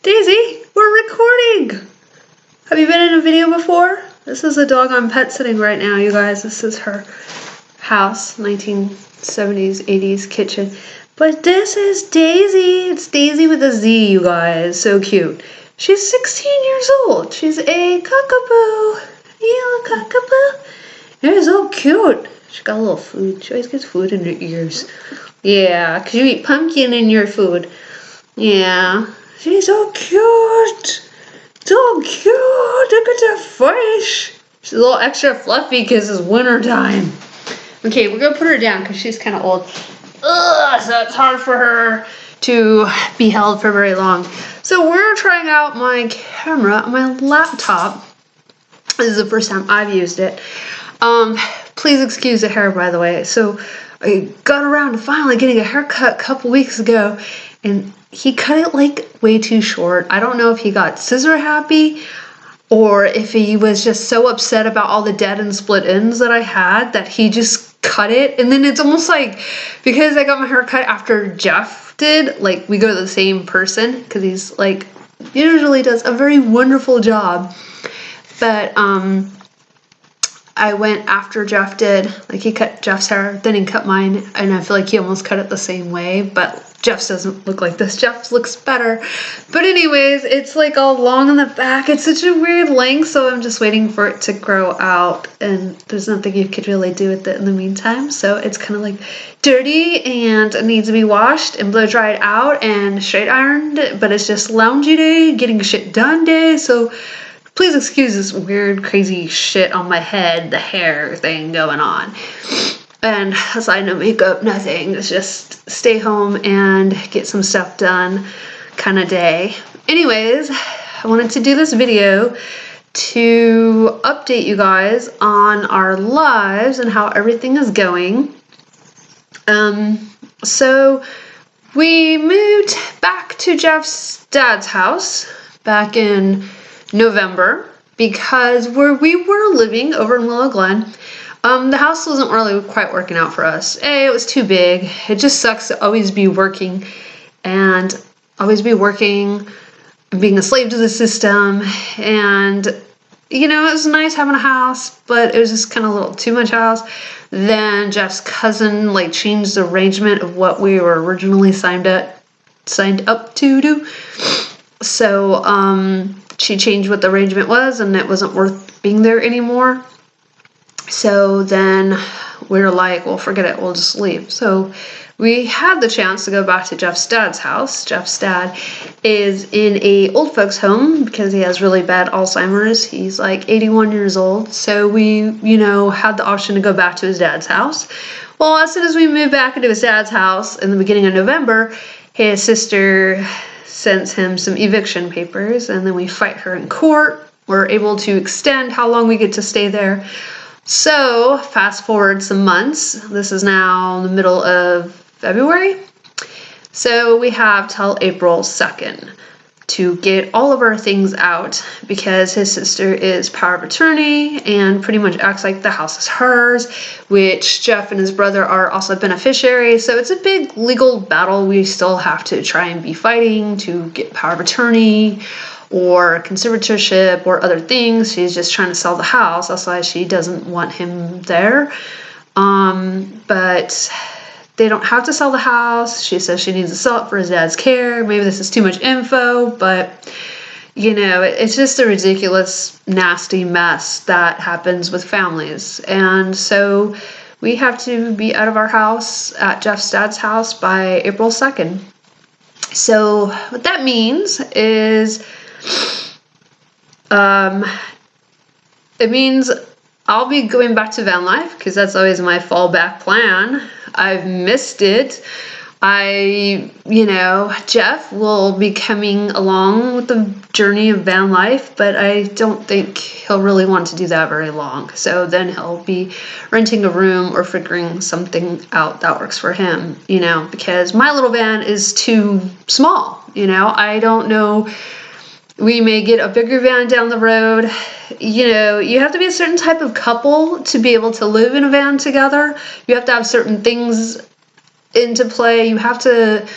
Daisy, we're recording! Have you been in a video before? This is a dog I'm pet sitting right now, you guys. This is her house, 1970s, 80s kitchen. But this is Daisy. It's Daisy with a Z, you guys. So cute. She's 16 years old. She's a cockapoo. You cockapoo. You're so cute. She got a little food. She always gets food in her ears. Yeah, because you eat pumpkin in your food. Yeah. She's so cute. So cute. Look at that face. She's a little extra fluffy because it's winter time. Okay, we're going to put her down because she's kind of old. Ugh, so it's hard for her to be held for very long. So we're trying out my camera on my laptop. This is the first time I've used it. Please excuse the hair, by the way. So I got around to finally getting a haircut a couple weeks ago, and he cut it like way too short. I don't know if he got scissor happy or if he was just so upset about all the dead and split ends that I had that he just cut it. And then it's almost like, because I got my hair cut after Jeff did, like we go to the same person because he's like usually does a very wonderful job. But I went after Jeff did, like he cut Jeff's hair, then he cut mine, and I feel like he almost cut it the same way, but Jeff's doesn't look like this. Jeff's looks better. But anyways, it's like all long on the back. It's such a weird length, so I'm just waiting for it to grow out, and there's nothing you could really do with it in the meantime, so it's kind of like dirty and it needs to be washed and blow dried out and straight ironed, but it's just loungy day, getting shit done day, so please excuse this weird, crazy shit on my head, the hair thing going on. And aside, no makeup, nothing. It's just stay home and get some stuff done kind of day. Anyways, I wanted to do this video to update you guys on our lives and how everything is going. So we moved back to Jeff's dad's house back in November because where we were living over in Willow Glen, the house wasn't really quite working out for us. It was too big. It just sucks to always be working and being a slave to the system. And, you know, it was nice having a house, but it was just kind of a little too much house. Then Jeff's cousin, like, changed the arrangement of what we were originally signed up to do. So, she changed what the arrangement was, and it wasn't worth being there anymore. So then we were like, well, forget it, we'll just leave. So we had the chance to go back to Jeff's dad's house. Jeff's dad is in a old folks home because he has really bad Alzheimer's. He's like 81 years old. So we, you know, had the option to go back to his dad's house. Well, as soon as we moved back into his dad's house in the beginning of November, his sister sends him some eviction papers, and then we fight her in court. We're able to extend how long we get to stay there. So, fast forward some months. This is now the middle of February. So, we have till April 2nd to get all of our things out because his sister is power of attorney and pretty much acts like the house is hers, which Jeff and his brother are also beneficiaries. So, it's a big legal battle we still have to try and be fighting to get power of attorney or conservatorship or other things. She's just trying to sell the house. That's why she doesn't want him there. But they don't have to sell the house. She says she needs to sell it for his dad's care. Maybe this is too much info, but you know, it's just a ridiculous, nasty mess that happens with families. And so we have to be out of our house at Jeff's dad's house by April 2nd. So what that means is it means I'll be going back to van life because that's always my fallback plan. I've missed it. Jeff will be coming along with the journey of van life, but I don't think he'll really want to do that very long. So then he'll be renting a room or figuring something out that works for him, you know, because my little van is too small, you know. I don't know. We may get a bigger van down the road. You know, you have to be a certain type of couple to be able to live in a van together. You have to have certain things into play. You have to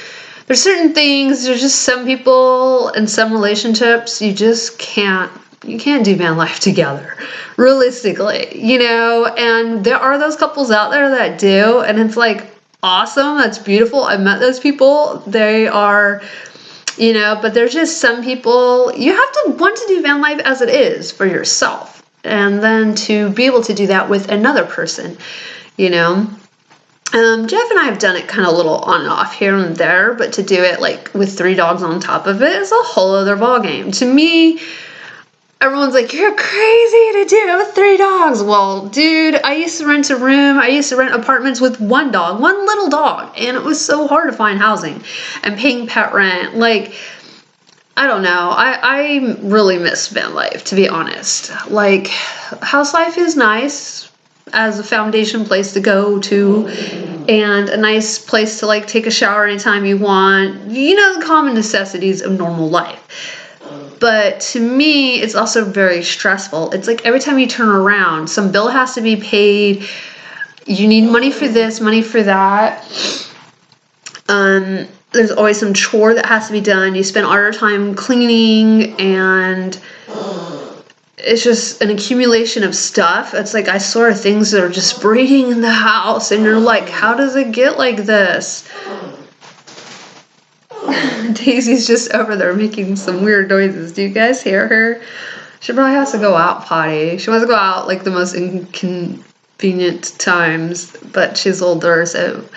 there's certain things, there's just some people and some relationships you just can't do van life together, realistically, and there are those couples out there that do, and it's like awesome, that's beautiful. I've met those people. They are, but there's just some people you have to want to do van life as it is for yourself, and then to be able to do that with another person, Jeff and I have done it kind of a little on and off here and there, but to do it like with 3 dogs on top of it is a whole other ballgame. To me, everyone's like, you're crazy to do it with 3 dogs. Well, dude, I used to rent a room. I used to rent apartments with 1 dog, 1 little dog. And it was so hard to find housing and paying pet rent. Like, I don't know. I really miss van life, to be honest. Like, house life is nice as a foundation place to go to, and a nice place to like take a shower anytime you want, the common necessities of normal life. But to me, it's also very stressful. It's like every time you turn around, some bill has to be paid. You need money for this, money for that. There's always some chore that has to be done. You spend all your time cleaning, and it's just an accumulation of stuff. It's like, I swear, things that are just breeding in the house, and you're like, how does it get like this? Daisy's just over there making some weird noises. Do you guys hear her? She probably has to go out potty. She wants to go out like the most inconvenient times, but she's older, so,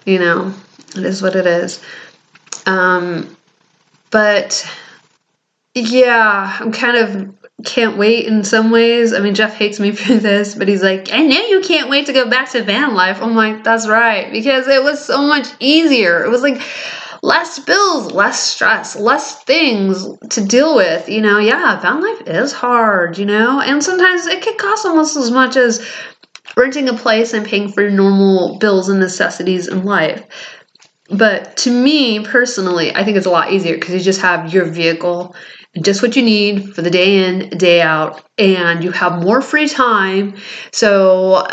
it is what it is. But yeah, I'm kind of can't wait in some ways. I mean, Jeff hates me for this, but he's like, I know you can't wait to go back to van life. I'm like, that's right, because it was so much easier. It was like less bills, less stress, less things to deal with, Yeah, van life is hard, and sometimes it can cost almost as much as renting a place and paying for your normal bills and necessities in life. But to me personally, I think it's a lot easier because you just have your vehicle and just what you need for the day in, day out, and you have more free time. So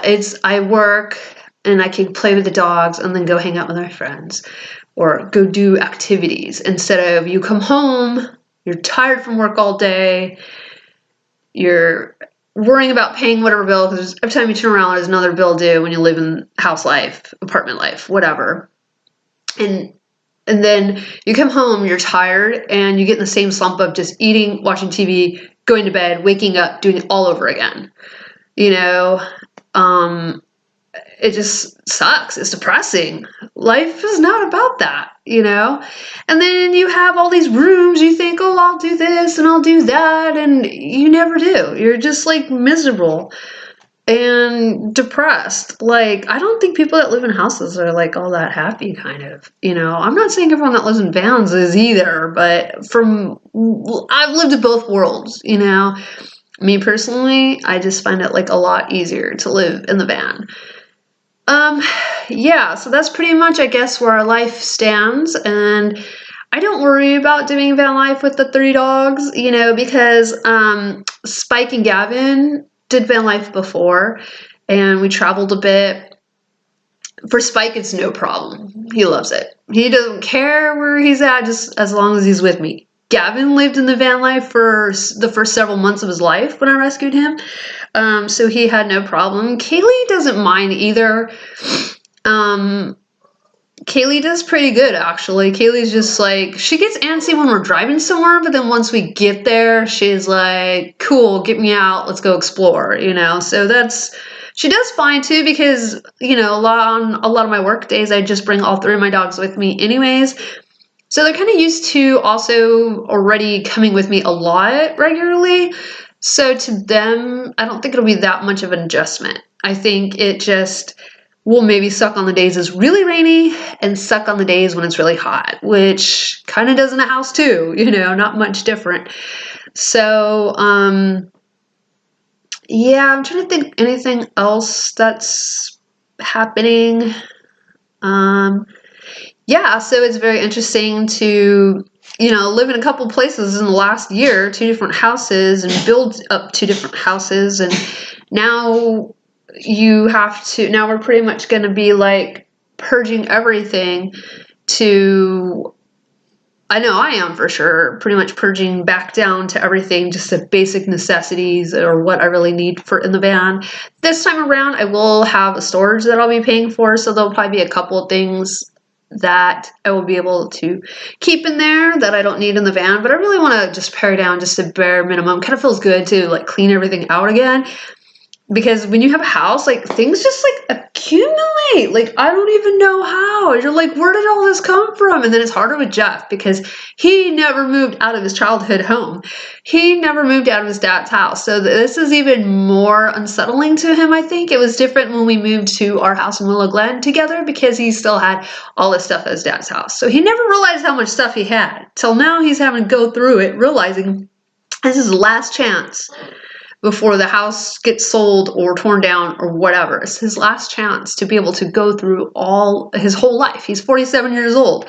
I work and I can play with the dogs and then go hang out with my friends or go do activities, instead of you come home, you're tired from work all day, you're worrying about paying whatever bill, because every time you turn around there's another bill due when you live in house life, apartment life, whatever. And then you come home, you're tired, and you get in the same slump of just eating, watching TV, going to bed, waking up, doing it all over again. It just sucks. It's depressing. Life is not about that, And then you have all these rooms, you think, oh, I'll do this and I'll do that, and you never do. You're just like miserable and depressed. Like, I don't think people that live in houses are like all that happy, kind of, I'm not saying everyone that lives in vans is either, but I've lived in both worlds, Me personally, I just find it like a lot easier to live in the van. Yeah, so that's pretty much, I guess, where our life stands, and I don't worry about doing van life with the 3 dogs, because Spike and Gavin did van life before, and we traveled a bit. For Spike, it's no problem. He loves it. He doesn't care where he's at, just as long as he's with me. Gavin lived in the van life for the first several months of his life when I rescued him, so he had no problem. Kaylee doesn't mind either. Kaylee does pretty good, actually. Kaylee's just like, she gets antsy when we're driving somewhere, but then once we get there, she's like, cool, get me out, let's go explore, So she does fine too, because, on a lot of my work days, I just bring all 3 of my dogs with me anyways. So they're kind of used to also already coming with me a lot regularly. So to them, I don't think it'll be that much of an adjustment. I think it just will maybe suck on the days it's really rainy and suck on the days when it's really hot, which kind of does in a house too, not much different. So, yeah, I'm trying to think anything else that's happening. Yeah, so it's very interesting to, live in a couple places in the last year, 2 different houses, and build up 2 different houses. And now we're pretty much going to be like purging everything to I know I am for sure, pretty much purging back down to everything, just the basic necessities or what I really need for in the van. This time around, I will have a storage that I'll be paying for, so there'll probably be a couple of things that I will be able to keep in there that I don't need in the van, but I really want to just pare down just a bare minimum. Kind of feels good to like clean everything out again. Because when you have a house, like things just like accumulate. Like I don't even know how. You're like, where did all this come from? And then it's harder with Jeff because he never moved out of his childhood home. He never moved out of his dad's house. So this is even more unsettling to him, I think. It was different when we moved to our house in Willow Glen together because he still had all his stuff at his dad's house. So he never realized how much stuff he had. Till now he's having to go through it, realizing this is the last chance before the house gets sold or torn down or whatever. It's his last chance to be able to go through all his whole life. He's 47 years old.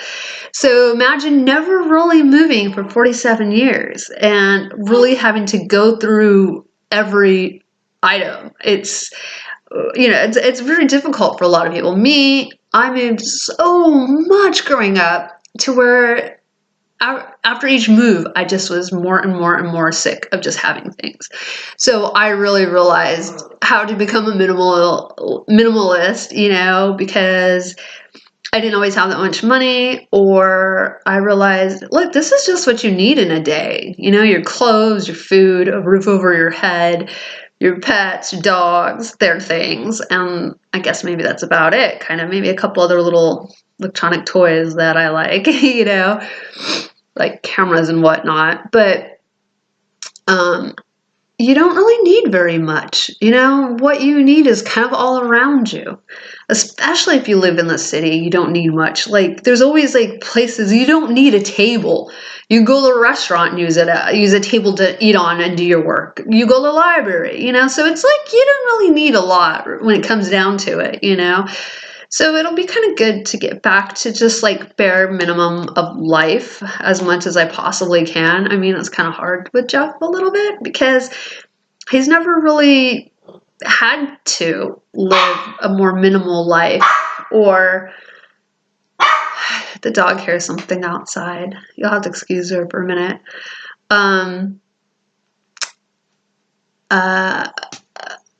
So imagine never really moving for 47 years and really having to go through every item. It's, you know, it's very difficult for a lot of people. Me, I moved so much growing up to where after each move, I just was more and more and more sick of just having things. So I really realized how to become a minimalist, you know, because I didn't always have that much money, or I realized, look, this is just what you need in a day. You know, your clothes, your food, a roof over your head, your pets, your dogs, their things. And I guess maybe that's about it. Kind of maybe a couple other little electronic toys that I like, you know, like cameras and whatnot. But you don't really need very much. You know, what you need is kind of all around you. Especially if you live in the city, you don't need much. Like, there's always like places you don't need a table. You go to a restaurant and use a table to eat on and do your work. You go to the library, you know. So it's like you don't really need a lot when it comes down to it, you know. So it'll be kind of good to get back to just like bare minimum of life as much as I possibly can. I mean, it's kind of hard with Jeff a little bit because he's never really had to live a more minimal life, or the dog hears something outside. You'll have to excuse her for a minute.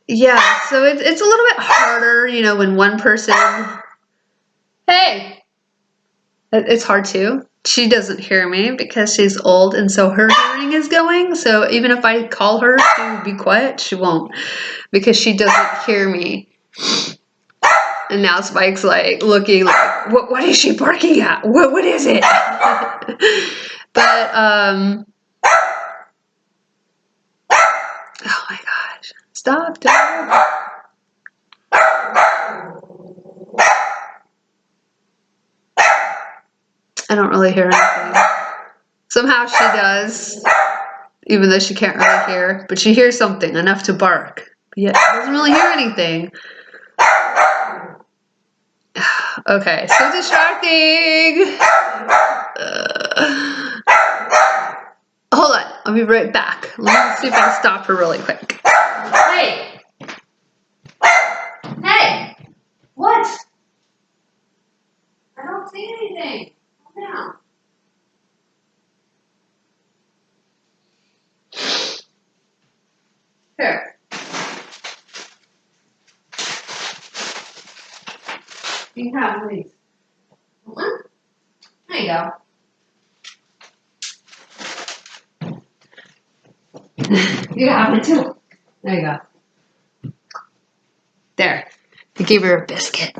Yeah, so it's a little bit harder, you know, when one person, hey, it's hard too. She doesn't hear me because she's old, and so her hearing is going. So even if I call her to be quiet, she won't because she doesn't hear me. And now Spike's like looking like, what is she barking at? What is it? But oh my gosh, stop, dog. I don't really hear anything. Somehow she does, even though she can't really hear, but she hears something enough to bark. But yet she doesn't really hear anything. Okay, so distracting. Hold on, I'll be right back. Let me see if I can stop her really quick. Hey! Hey! What? I don't see anything. Calm down. Here. You can have these. There you go. You have it too. There you go. There. I gave her a biscuit.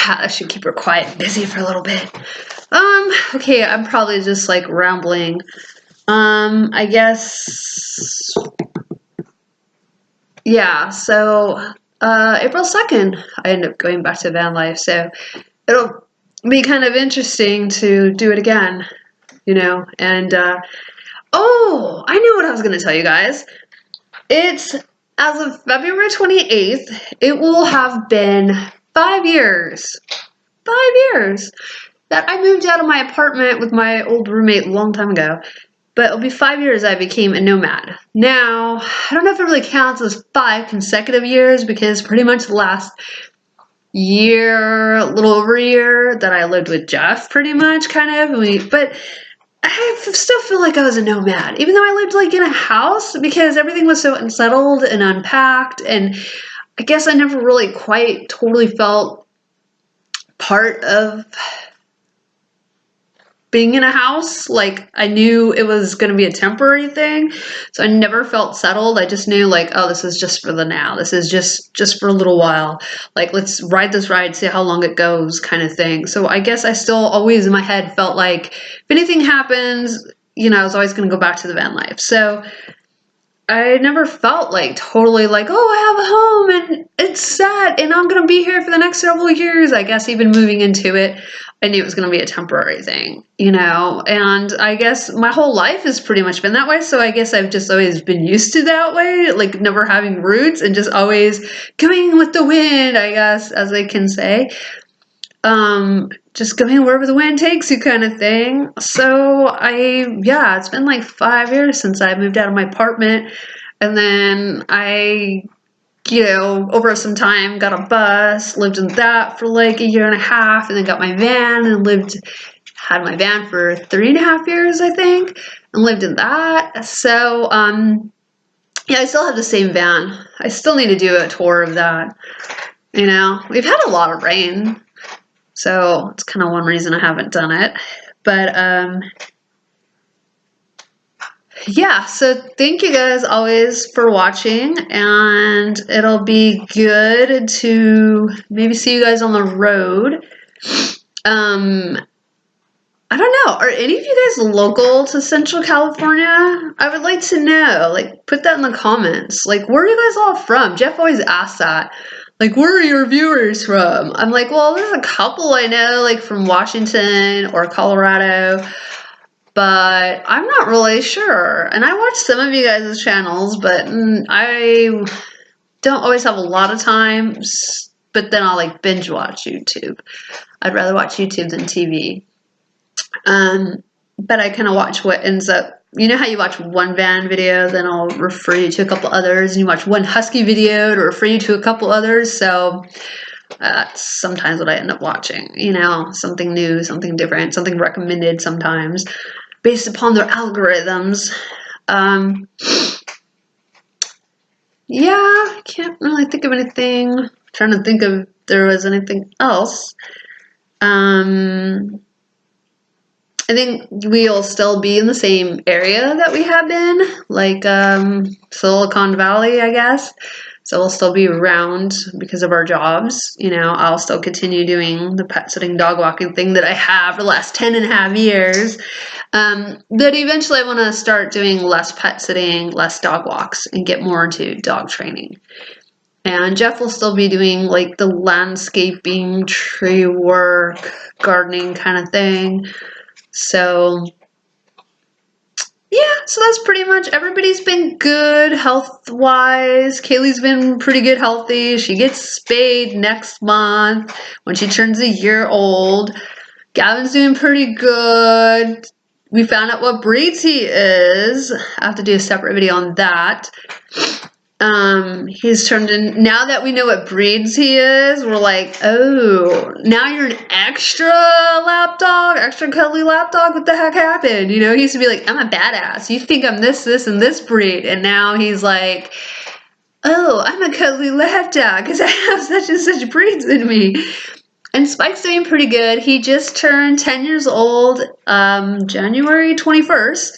I should keep her quiet and busy for a little bit. Okay, I'm probably just like rambling. I guess, yeah, so, April 2nd, I ended up going back to van life, so it'll be kind of interesting to do it again, you know, and, oh, I knew what I was going to tell you guys. It's, as of February 28th, it will have been 5 years. 5 years that I moved out of my apartment with my old roommate a long time ago. But it'll be 5 years I became a nomad. Now, I don't know if it really counts as 5 consecutive years because pretty much the last year, a little over a year that I lived with Jeff pretty much kind of. But I still feel like I was a nomad, even though I lived like in a house because everything was so unsettled and unpacked. And I guess I never really quite totally felt part of being in a house. Like I knew it was going to be a temporary thing, so I never felt settled. I just knew like, oh, this is just for the now. This is just for a little while. Like let's ride this ride, see how long it goes, kind of thing. So I guess I still always in my head felt like if anything happens, you know, I was always going to go back to the van life. So I never felt like totally like, oh, I have a home and it's set and I'm going to be here for the next several years. I guess even moving into it, I knew it was going to be a temporary thing, you know, and I guess my whole life has pretty much been that way. So I guess I've just always been used to that way, like never having roots and just always going with the wind, I guess, as I can say. Just going wherever the wind takes you kind of thing. So yeah, it's been like 5 years since I moved out of my apartment. And then I, you know, over some time got a bus, lived in that for like a year and a half, and then got my van and had my van for 3.5 years, I think, and lived in that. So, yeah, I still have the same van. I still need to do a tour of that. You know, we've had a lot of rain. So it's kind of one reason I haven't done it. But yeah, so thank you guys always for watching, and it'll be good to maybe see you guys on the road. I don't know, are any of you guys local to Central California? I would like to know, like put that in the comments. Like where are you guys all from? Jeff always asks that. Like, where are your viewers from? I'm like, well, there's a couple I know, like from Washington or Colorado, but I'm not really sure. And I watch some of you guys' channels, but I don't always have a lot of time, but then I'll like binge watch YouTube. I'd rather watch YouTube than TV. But I kind of watch what ends up, you know how you watch one van video, then I'll refer you to a couple others, and you watch one Husky video to refer you to a couple others. So that's sometimes what I end up watching, you know, something new, something different, something recommended sometimes based upon their algorithms. Yeah, I can't really think of anything. I'm trying to think if there was anything else. I think we'll still be in the same area that we have been, like Silicon Valley, I guess. So we'll still be around because of our jobs. You know, I'll still continue doing the pet sitting, dog walking thing that I have for the last 10.5 years. But eventually I want to start doing less pet sitting, less dog walks, and get more into dog training. And Jeff will still be doing like the landscaping, tree work, gardening kind of thing. So yeah, so that's pretty much, everybody's been good health-wise. Kaylee's been pretty good healthy. She gets spayed next month when she turns a year old. Gavin's doing pretty good. We found out what breeds he is. I have to do a separate video on that. He's turned in, now that we know what breeds he is, we're like, oh, now you're an extra lap dog, extra cuddly lap dog, what the heck happened? You know, he used to be like, I'm a badass, you think I'm this, and this breed, and now he's like, oh, I'm a cuddly lap dog, because I have such and such breeds in me. And Spike's doing pretty good. He just turned 10 years old, January 21st.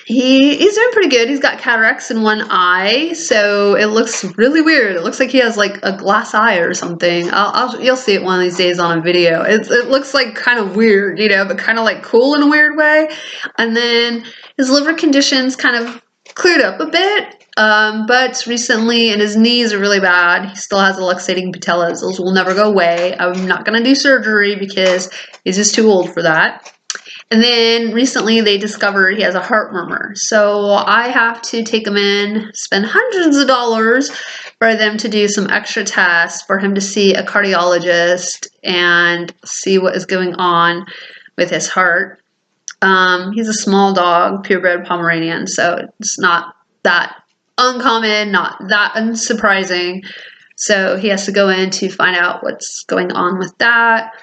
He's doing pretty good. He's got cataracts in one eye, so it looks really weird. It looks like he has like a glass eye or something. You'll see it one of these days on a video. It looks like kind of weird, you know, but kind of like cool in a weird way. And then his liver conditions kind of cleared up a bit, but recently, and his knees are really bad. He still has a luxating patellas. Those will never go away. I'm not going to do surgery because he's just too old for that. And then recently they discovered he has a heart murmur. So I have to take him in, spend hundreds of dollars for them to do some extra tests, for him to see a cardiologist and see what is going on with his heart. He's a small dog, purebred Pomeranian, so it's not that uncommon, not that unsurprising. So he has to go in to find out what's going on with that,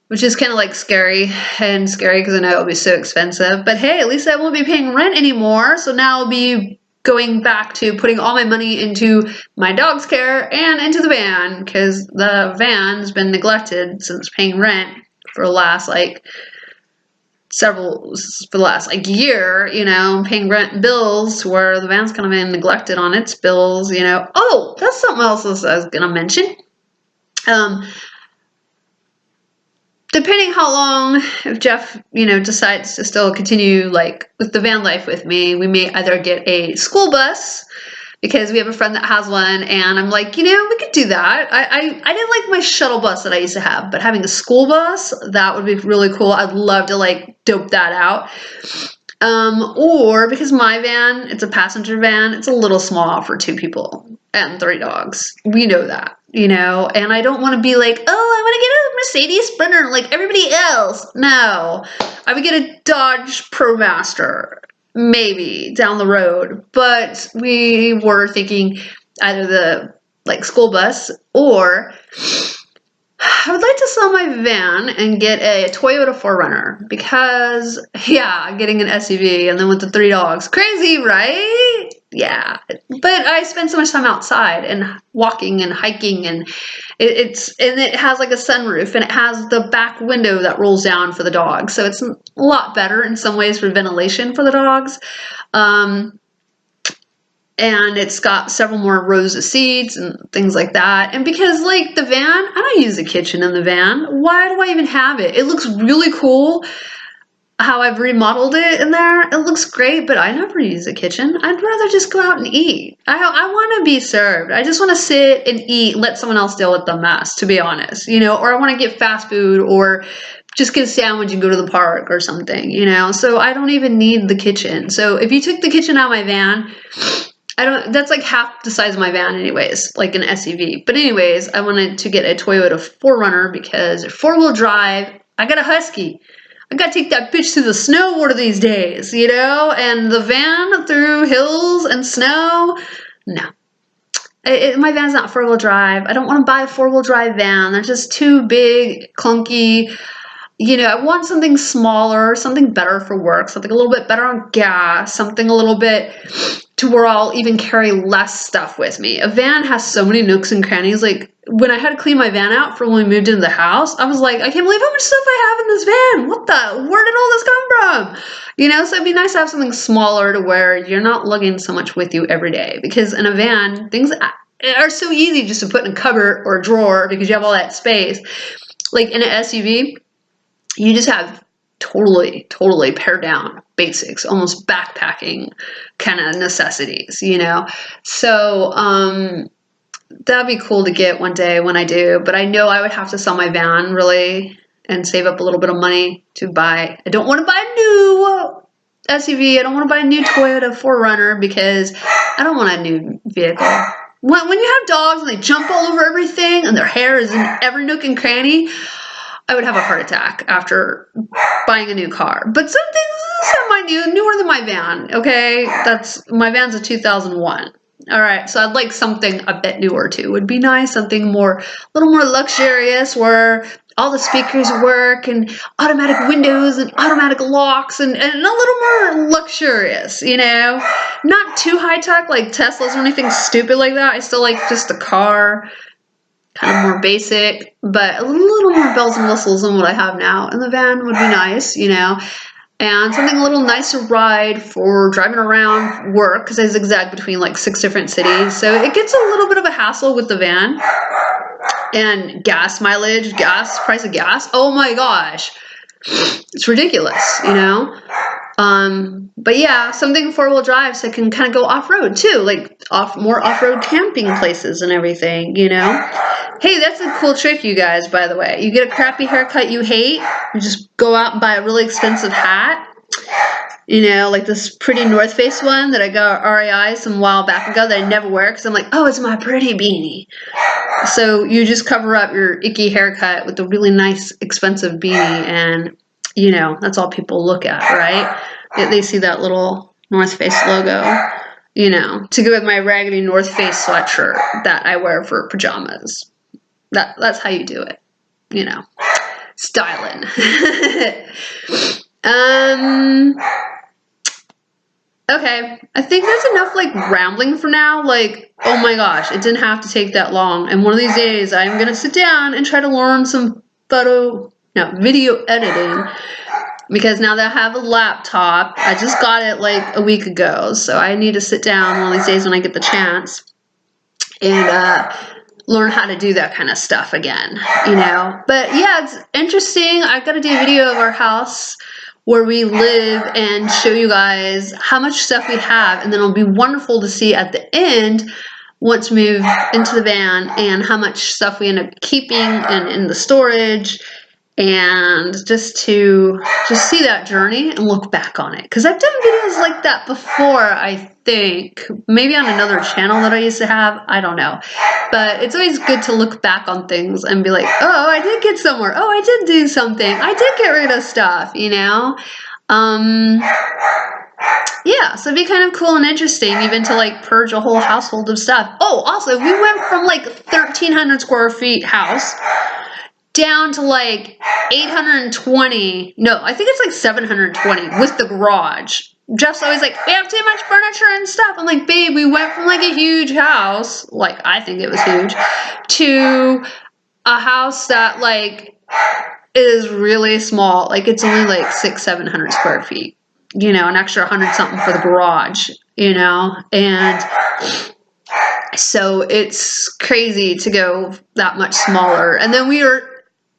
which is kind of like scary because I know it'll be so expensive. But hey, at least I won't be paying rent anymore. So now I'll be going back to putting all my money into my dog's care and into the van, because the van's been neglected since paying rent for the last like year, you know, paying rent bills, where the van's kind of been neglected on its bills, you know. Oh, that's something else I was gonna mention. Depending how long, if Jeff, you know, decides to still continue like with the van life with me, we may either get a school bus, because we have a friend that has one, and I'm like, you know, we could do that. I didn't like my shuttle bus that I used to have, but having a school bus, that would be really cool. I'd love to like dope that out. Or because my van, it's a passenger van, it's a little small for 2 people and 3 dogs. We know that, you know, and I don't want to be like, oh, I want to get a Mercedes Sprinter like everybody else. No, I would get a Dodge ProMaster, maybe down the road, but we were thinking either the like school bus, or I would like to sell my van and get a Toyota 4Runner, because, yeah, getting an SUV and then with the 3 dogs, crazy, right? Yeah, but I spend so much time outside and walking and hiking, and it has like a sunroof, and it has the back window that rolls down for the dogs, so it's a lot better in some ways for ventilation for the dogs. And it's got several more rows of seats and things like that. And because like the van, I don't use a kitchen in the van. Why do I even have it? It looks really cool how I've remodeled it in there. It looks great, but I never use a kitchen. I'd rather just go out and eat. I want to be served. I just want to sit and eat, let someone else deal with the mess, to be honest, you know, or I want to get fast food, or just get a sandwich and go to the park or something, you know. So I don't even need the kitchen. So if you took the kitchen out of my van, that's like half the size of my van anyways, like an SUV. But anyways, I wanted to get a Toyota 4Runner because 4-wheel drive, I got a Husky. I gotta take that bitch through the snow one of these days, you know? And the van through hills and snow, no. My van's not 4-wheel drive. I don't want to buy a 4-wheel drive van. They're just too big, clunky. You know, I want something smaller, something better for work, something a little bit better on gas, something a little bit to where I'll even carry less stuff with me. A van has so many nooks and crannies. Like when I had to clean my van out for when we moved into the house, I was like, I can't believe how much stuff I have in this van. Where did all this come from? You know, so it'd be nice to have something smaller to where you're not lugging so much with you every day. Because in a van, things are so easy just to put in a cupboard or a drawer because you have all that space. Like in an SUV, you just have totally pared down basics, almost backpacking kind of necessities, you know? So, that'd be cool to get one day when I do, but I know I would have to sell my van really and save up a little bit of money to buy. I don't want to buy a new SUV. I don't want to buy a new Toyota 4Runner because I don't want a new vehicle. When you have dogs and they jump all over everything and their hair is in every nook and cranny, I would have a heart attack after buying a new car. But some things are newer than my van, okay? My van's a 2001. All right, so I'd like something a bit newer too. Would be nice, something a little more luxurious, where all the speakers work and automatic windows and automatic locks and a little more luxurious, you know? Not too high tech like Teslas or anything stupid like that. I still like just a car. Kind of more basic, but a little more bells and whistles than what I have now. And the van would be nice, you know, and something a little nicer ride for driving around work, because I zigzag between like 6 different cities. So it gets a little bit of a hassle with the van. And gas mileage, price of gas. Oh my gosh. It's ridiculous, you know. But yeah, something 4-wheel drive so I can kind of go off-road too, like more off-road camping places and everything, you know. Hey, that's a cool trick, you guys, by the way. You get a crappy haircut you hate, you just go out and buy a really expensive hat, you know, like this pretty North Face one that I got at REI some while back ago that I never wear because I'm like, oh, it's my pretty beanie. So you just cover up your icky haircut with a really nice, expensive beanie, and, you know, that's all people look at, right? They see that little North Face logo. you know, to go with my raggedy North Face sweatshirt that I wear for pajamas. That's how you do it, you know, styling. Okay, I think that's enough like rambling for now. Like, oh my gosh, it didn't have to take that long. And one of these days I'm gonna sit down and try to learn some video editing, because now that I have a laptop, I just got it like a week ago, so I need to sit down one of these days when I get the chance and learn how to do that kind of stuff again, you know. But yeah, it's interesting. I've got to do a video of our house where we live and show you guys how much stuff we have, and then it'll be wonderful to see at the end once we move into the van and how much stuff we end up keeping and in the storage, and just to see that journey and look back on it, because I've done videos like that before, I think, maybe on another channel that I used to have, I don't know, but it's always good to look back on things and be like, oh, I did get somewhere, oh, I did do something, I did get rid of stuff, you know. Yeah, so it'd be kind of cool and interesting even to like purge a whole household of stuff. Oh, also, we went from like 1,300 square feet house down to like 820, no, I think it's like 720 with the garage. Jeff's always like, we have too much furniture and stuff. I'm like, babe, we went from like a huge house, like I think it was huge, to a house that like is really small. Like it's only like 600-700 square feet, you know, an extra 100 something for the garage, you know, and so it's crazy to go that much smaller. And then we were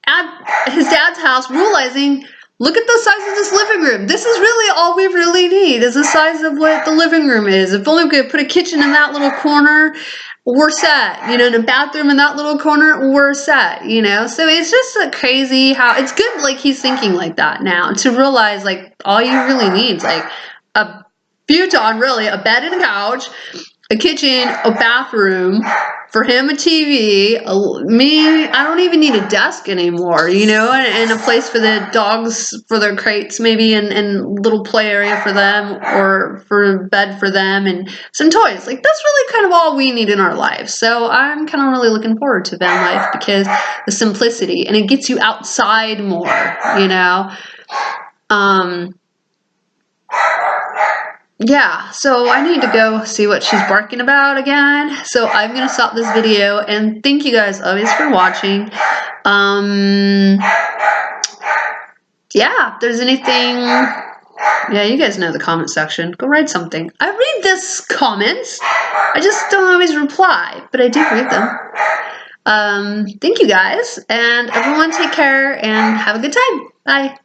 at his dad's house realizing, look at the size of this living room. This is really all we really need, is the size of what the living room is. If only we could put a kitchen in that little corner, we're set. You know, and a bathroom in that little corner, we're set, you know. So it's just crazy how it's good, like he's thinking like that now, to realize like all you really need is like a futon, really, a bed and a couch, a kitchen, a bathroom, for him a TV, me, I don't even need a desk anymore, you know, and a place for the dogs, for their crates maybe, and little play area for them, or for a bed for them, and some toys. Like, that's really kind of all we need in our lives. So I'm kind of really looking forward to van life, because the simplicity, and it gets you outside more, you know. Yeah, so I need to go see what she's barking about again. So I'm going to stop this video, and thank you guys always for watching. Yeah, if there's anything, yeah, you guys know the comment section. Go write something. I read this comments. I just don't always reply, but I do read them. Thank you guys, and everyone take care and have a good time. Bye.